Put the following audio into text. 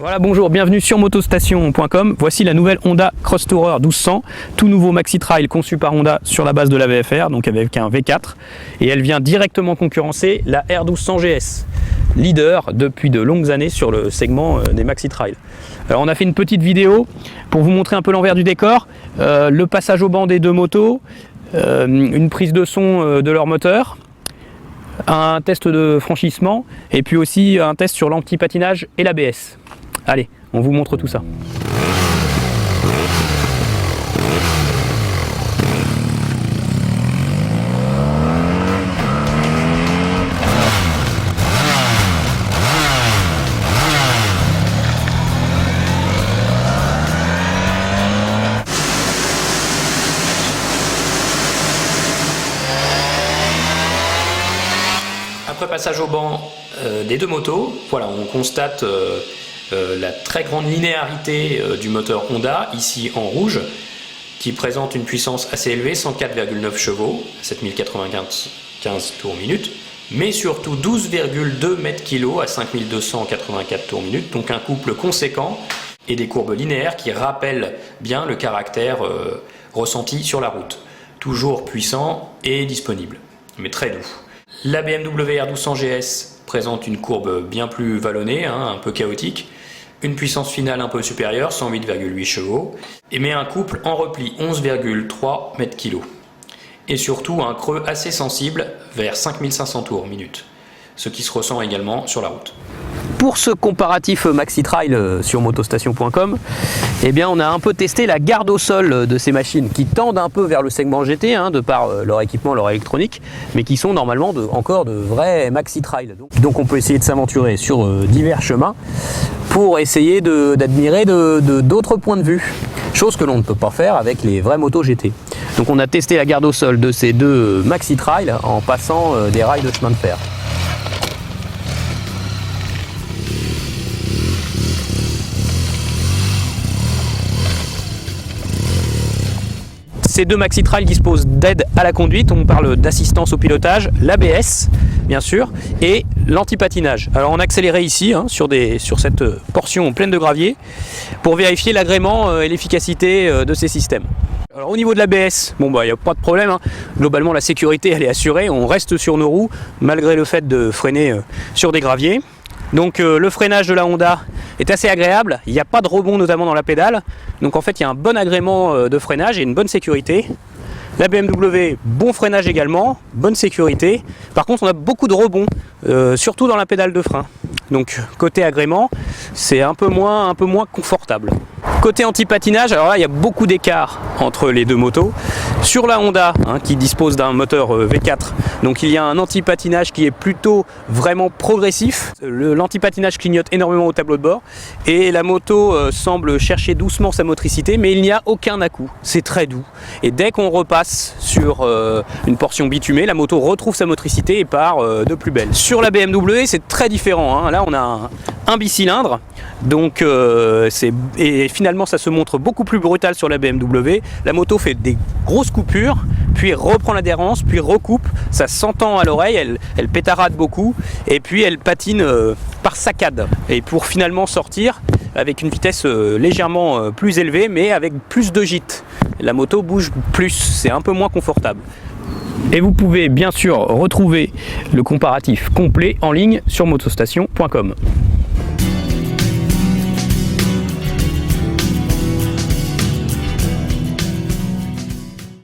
Voilà, bonjour, bienvenue sur motostation.com. Voici la nouvelle Honda Cross Tourer 1200, tout nouveau maxi trail conçu par Honda sur la base de la VFR, donc avec un V4, et elle vient directement concurrencer la R1200 GS, leader depuis de longues années sur le segment des maxi trail. Alors on a fait une petite vidéo pour vous montrer un peu l'envers du décor, le passage au banc des deux motos, une prise de son de leur moteur, un test de franchissement et puis aussi un test sur l'anti-patinage et l'ABS. Allez, on vous montre tout ça. Après passage au banc des deux motos, voilà, on constate la très grande linéarité du moteur Honda, ici en rouge, qui présente une puissance assez élevée, 104,9 chevaux, 7095 tours minute, mais surtout 12,2 mètres-kg à 5284 tours minute, donc un couple conséquent et des courbes linéaires qui rappellent bien le caractère ressenti sur la route. Toujours puissant et disponible, mais très doux. La BMW R1200 GS présente une courbe bien plus vallonnée, un peu chaotique, une puissance finale un peu supérieure, 108,8 chevaux, et met un couple en repli 11,3 mètres-kg. Et surtout un creux assez sensible vers 5500 tours minute, ce qui se ressent également sur la route. Pour ce comparatif maxi trail sur motostation.com, eh bien on a un peu testé la garde au sol de ces machines qui tendent un peu vers le segment GT de par leur équipement, leur électronique, mais qui sont normalement encore de vrais maxi trail. Donc on peut essayer de s'aventurer sur divers chemins pour essayer d'admirer d'autres points de vue, chose que l'on ne peut pas faire avec les vraies motos GT. Donc on a testé la garde au sol de ces deux maxi trail en passant des rails de chemin de fer. Ces deux maxi trail disposent d'aide à la conduite, on parle d'assistance au pilotage, l'ABS bien sûr, et l'anti-patinage. Alors on a accéléré ici sur cette portion pleine de gravier pour vérifier l'agrément et l'efficacité de ces systèmes. Alors au niveau de l'ABS, il n'y a pas de problème, globalement la sécurité elle est assurée, on reste sur nos roues malgré le fait de freiner sur des graviers. Donc le freinage de la Honda est assez agréable, il n'y a pas de rebond notamment dans la pédale, donc en fait il y a un bon agrément de freinage et une bonne sécurité. La BMW, bon freinage également, bonne sécurité, par contre on a beaucoup de rebonds, surtout dans la pédale de frein. Donc côté agrément, c'est un peu moins confortable. Côté anti-patinage, alors là il y a beaucoup d'écart entre les deux motos. Sur la Honda, qui dispose d'un moteur V4, donc il y a un anti-patinage qui est plutôt vraiment progressif. L'anti-patinage clignote énormément au tableau de bord et la moto semble chercher doucement sa motricité, mais il n'y a aucun à-coup. C'est très doux. Et dès qu'on repasse sur une portion bitumée, la moto retrouve sa motricité et part de plus belle. Sur la BMW, c'est très différent. Là, on a un bicylindre, donc et finalement ça se montre beaucoup plus brutal sur la BMW. La moto fait des grosses coupures, puis reprend l'adhérence, puis recoupe, ça s'entend à l'oreille, elle pétarade beaucoup, et puis elle patine par saccades, et pour finalement sortir avec une vitesse légèrement plus élevée, mais avec plus de gîte. La moto bouge plus, c'est un peu moins confortable. Et vous pouvez bien sûr retrouver le comparatif complet en ligne sur motostation.com.